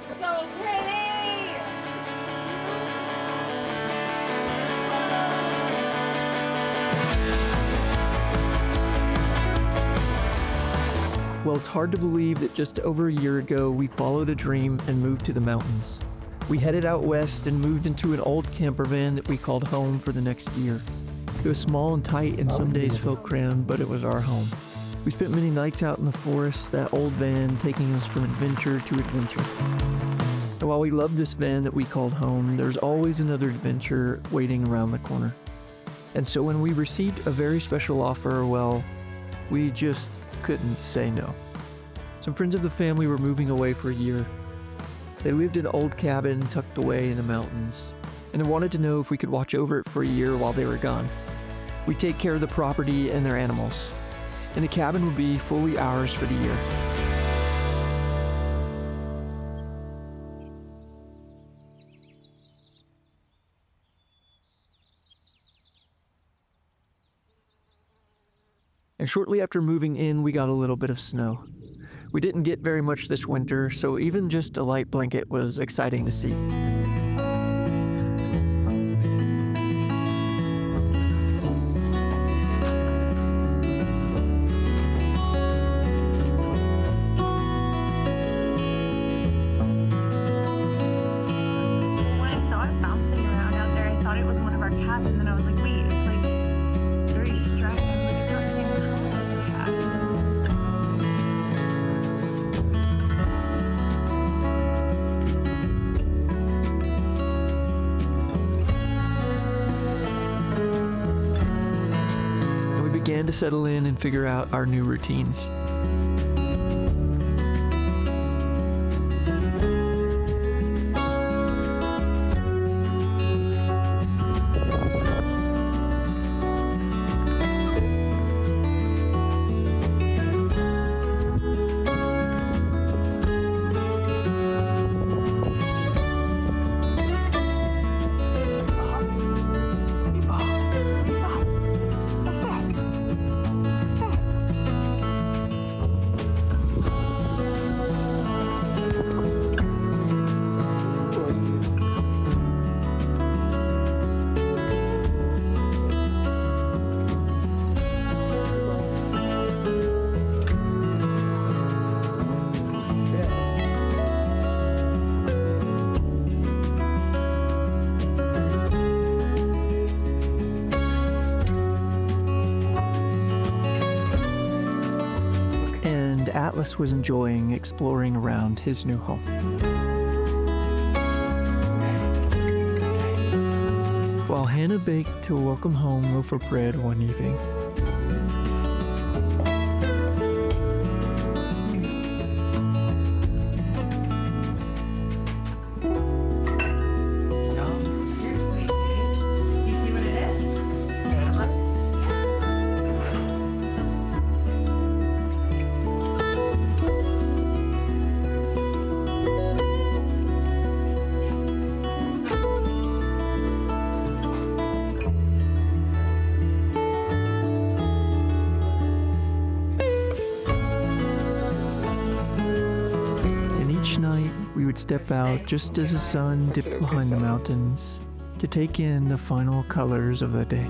So pretty! Well, it's hard to believe that just over a year ago, we followed a dream and moved to the mountains. We headed out west and moved into an old camper van that we called home for the next year. It was small and tight and some days felt crammed, but it was our home. We spent many nights out in the forest, that old van taking us from adventure to adventure. And while we loved this van that we called home, there's always another adventure waiting around the corner. And so when we received a very special offer, well, we just couldn't say no. Some friends of the family were moving away for a year. They lived in an old cabin tucked away in the mountains, and they wanted to know if we could watch over it for a year while they were gone. We'd take care of the property and their animals, and the cabin would be fully ours for the year. And shortly after moving in, we got a little bit of snow. We didn't get very much this winter, so even just a light blanket was exciting to see. When I saw it bouncing around out there, I thought it was one of our cats, and then I was like, wait, it's like very striped. I was like, it's not the same color as the cats. And we began to settle in and figure out our new routines. Atlas was enjoying exploring around his new home. While Hannah baked a welcome home loaf of bread one evening, we would step out just as the sun dipped behind the mountains to take in the final colors of the day.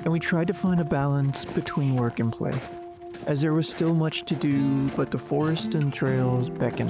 and we tried to find a balance between work and play, as there was still much to do, but the forest and trails beckoned.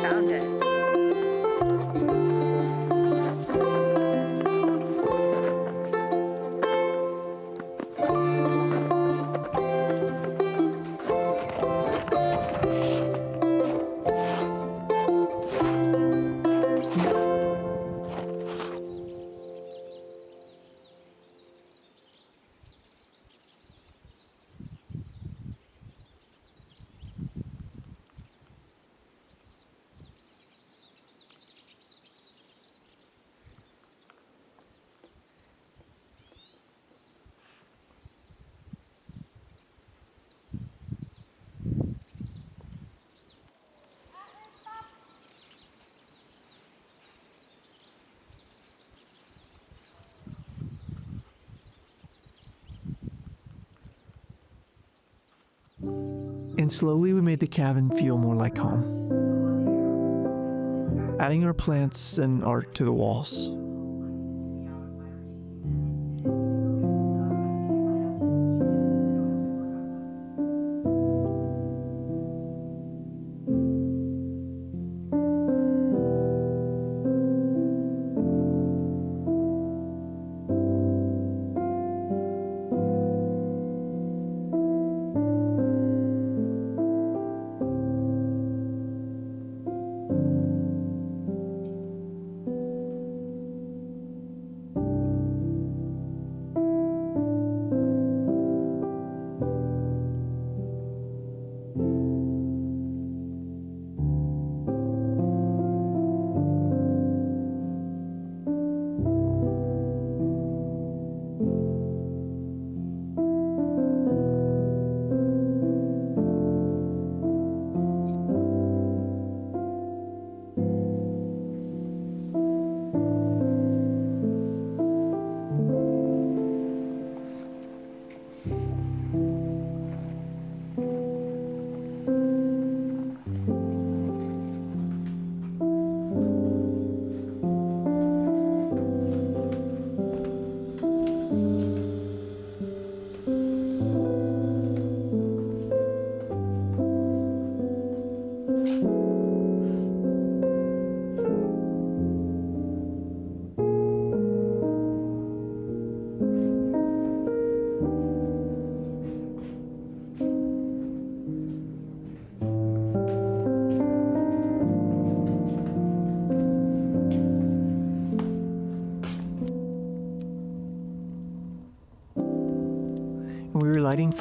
Found it. And slowly we made the cabin feel more like home, adding our plants and art to the walls.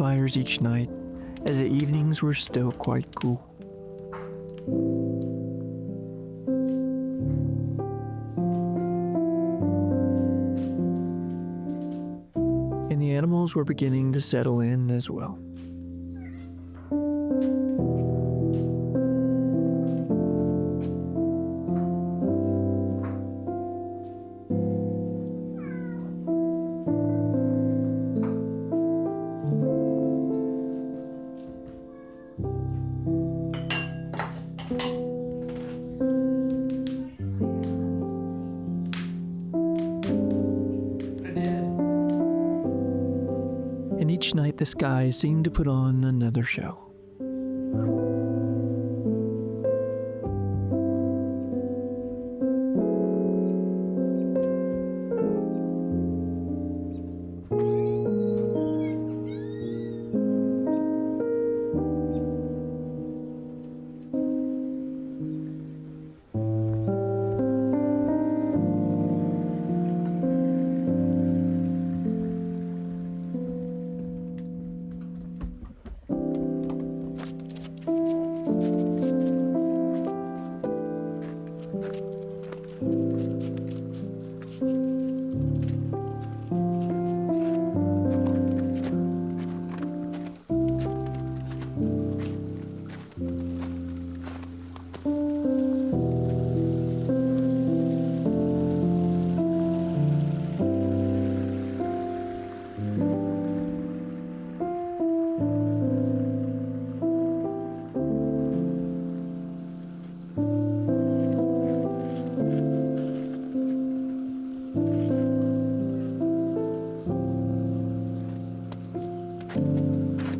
fires each night, as the evenings were still quite cool. And the animals were beginning to settle in as well. And each night the sky seemed to put on another show.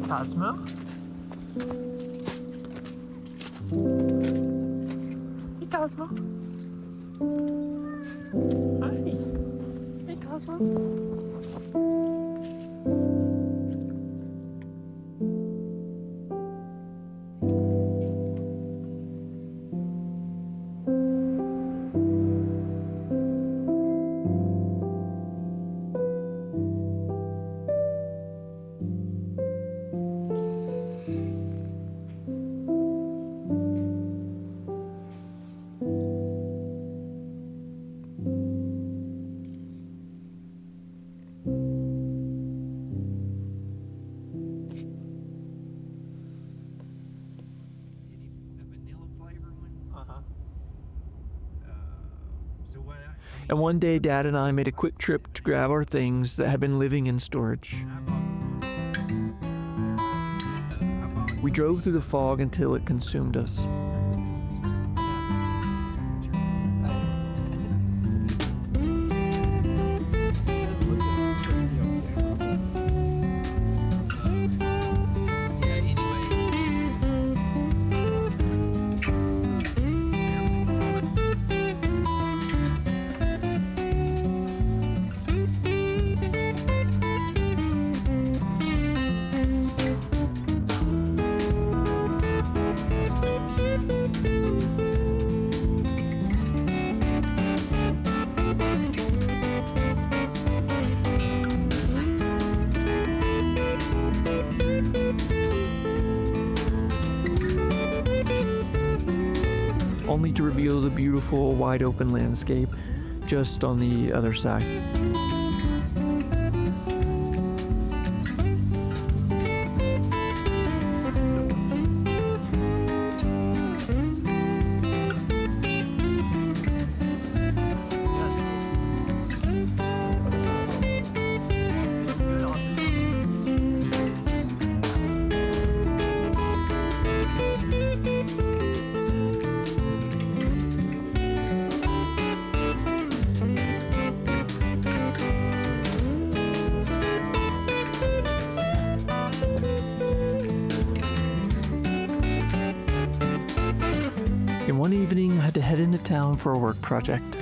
Cosmo? Hey, Cosmo. Hi. Hey, Cosmo. And one day, Dad and I made a quick trip to grab our things that had been living in storage. We drove through the fog until it consumed us. Only to reveal the beautiful, wide-open landscape just on the other side. And one evening, I had to head into town for a work project.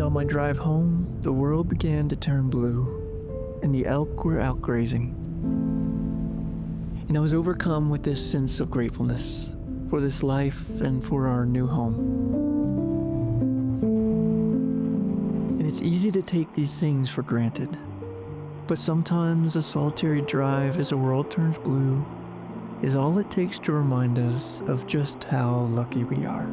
on my drive home, the world began to turn blue, and the elk were out grazing. And I was overcome with this sense of gratefulness for this life and for our new home. And it's easy to take these things for granted, but sometimes a solitary drive as the world turns blue is all it takes to remind us of just how lucky we are.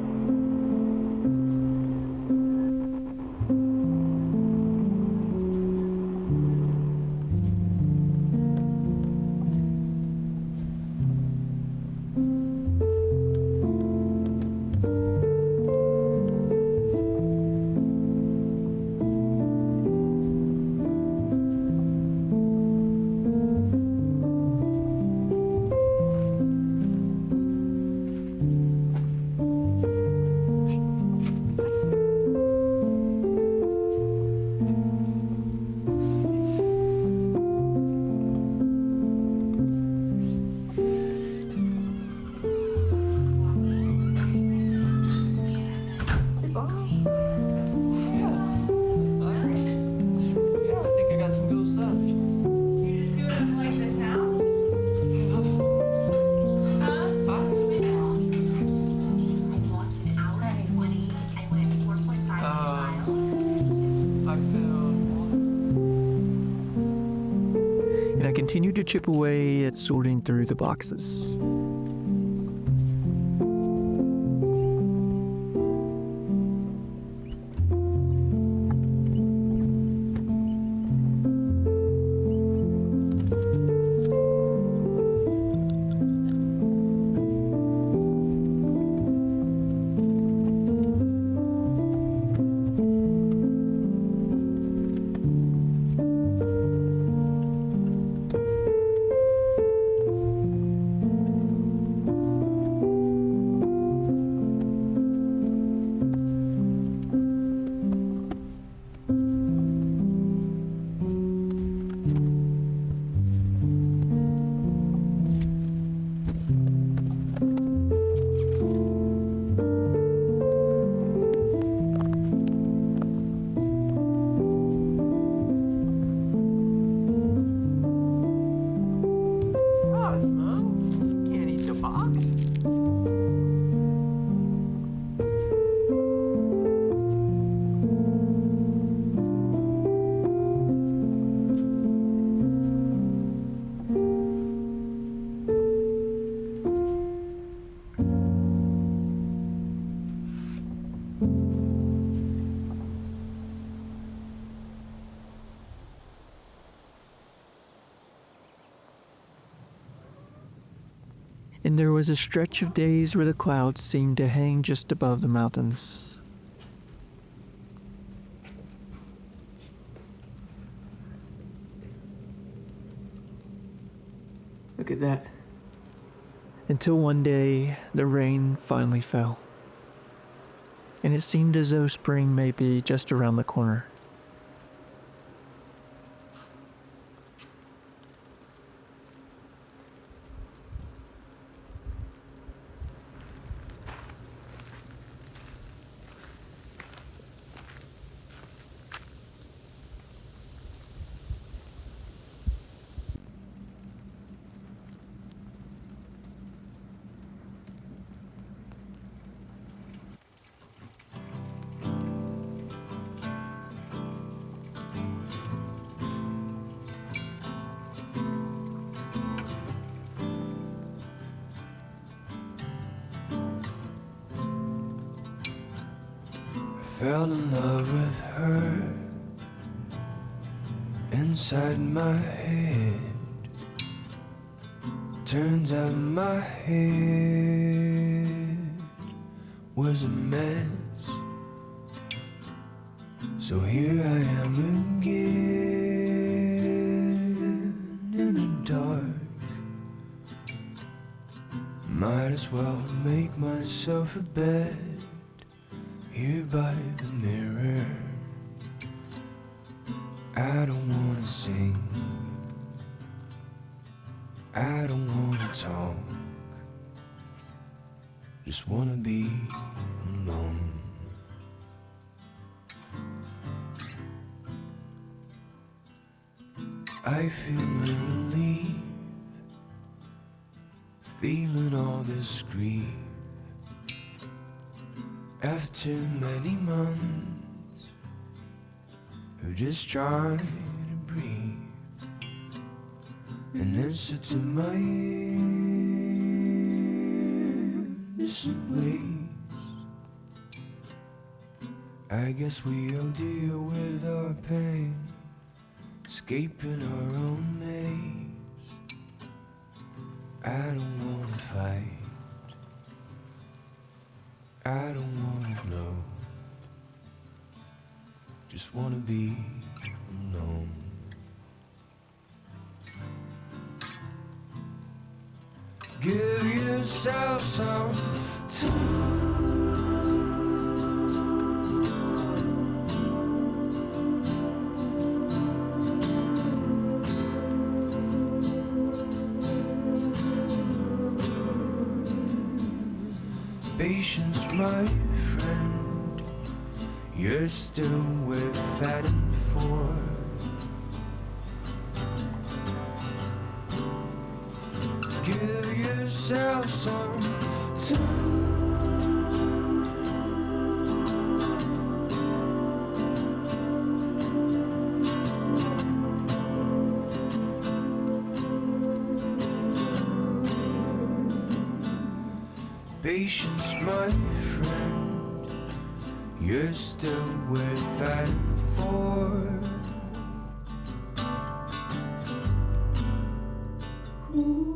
And I continued to chip away at sorting through the boxes. And there was a stretch of days where the clouds seemed to hang just above the mountains. Look at that. Until one day, the rain finally fell. And it seemed as though spring may be just around the corner. Fell in love with her inside my head. Turns out my head was a mess. So here I am again in the dark. Might as well make myself a bed here by the mirror. I don't wanna sing, I don't wanna talk, just wanna be alone. I feel my relief, feeling all this grief. After many months of just trying to breathe, an answer to my innocent ways. I guess we all deal with our pain, escaping our own maze. I don't wanna fight, I don't wanna know, just wanna be alone. Give yourself some time. Patience, my friend, you're still worth fighting for. Give yourself some time. Patience, my friend, you're still worth fighting for. Ooh.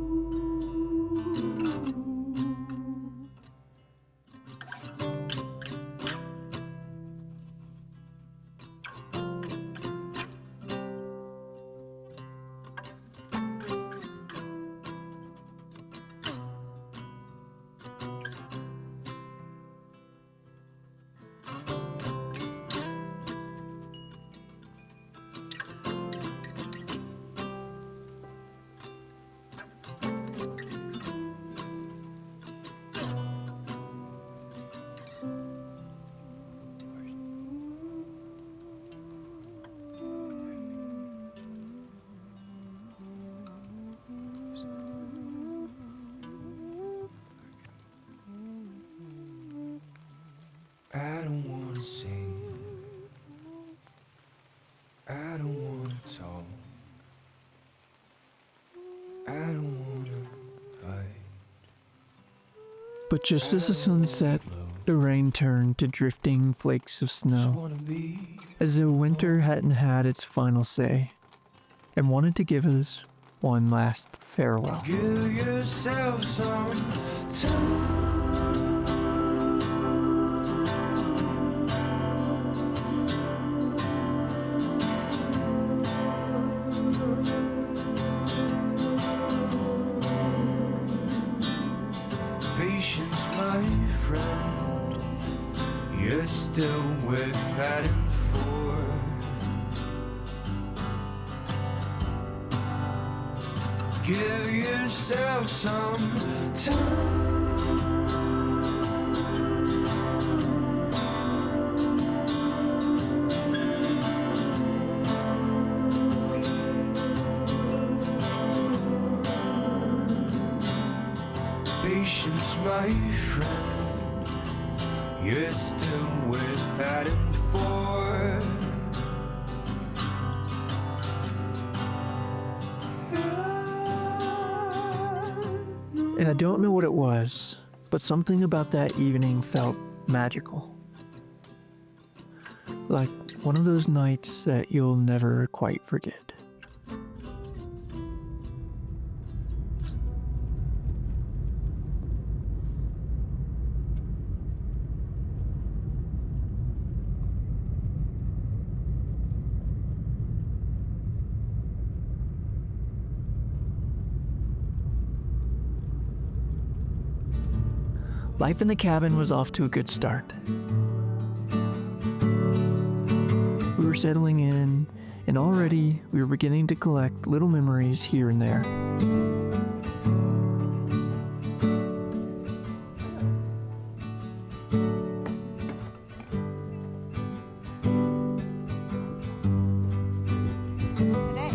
I don't wanna sing, I don't wanna talk, I don't wanna fight. But just as the sun set, the rain turned to drifting flakes of Just snow, wanna be as though winter hadn't had its final say, and wanted to give us one last farewell. Give yourself some time. Patience, my friend, you're still worth fighting for. Give yourself some time. Patience, my friend, you're still worth fighting for. And I don't know what it was, but something about that evening felt magical. Like one of those nights that you'll never quite forget. Life in the cabin was off to a good start. We were settling in, and already we were beginning to collect little memories here and there. Today.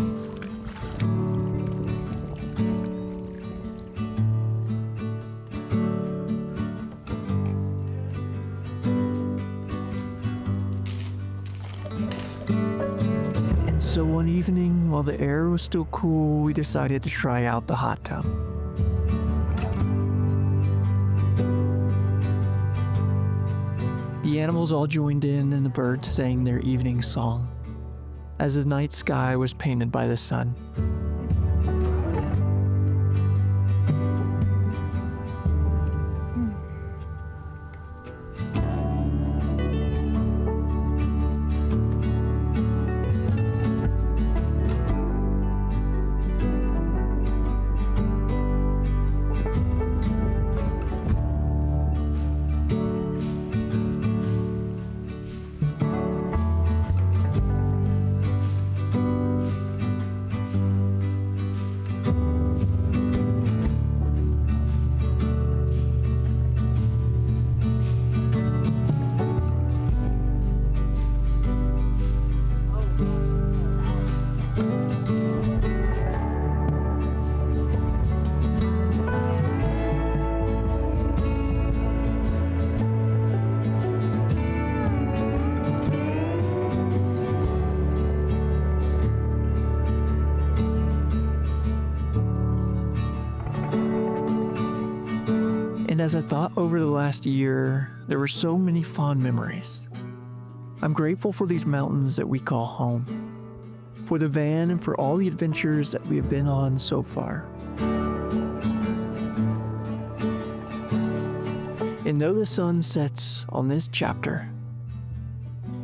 So one evening, while the air was still cool, we decided to try out the hot tub. The animals all joined in and the birds sang their evening song as the night sky was painted by the sun. And as I thought over the last year, there were so many fond memories. I'm grateful for these mountains that we call home, for the van and for all the adventures that we have been on so far. And though the sun sets on this chapter,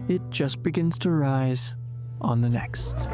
it just begins to rise on the next.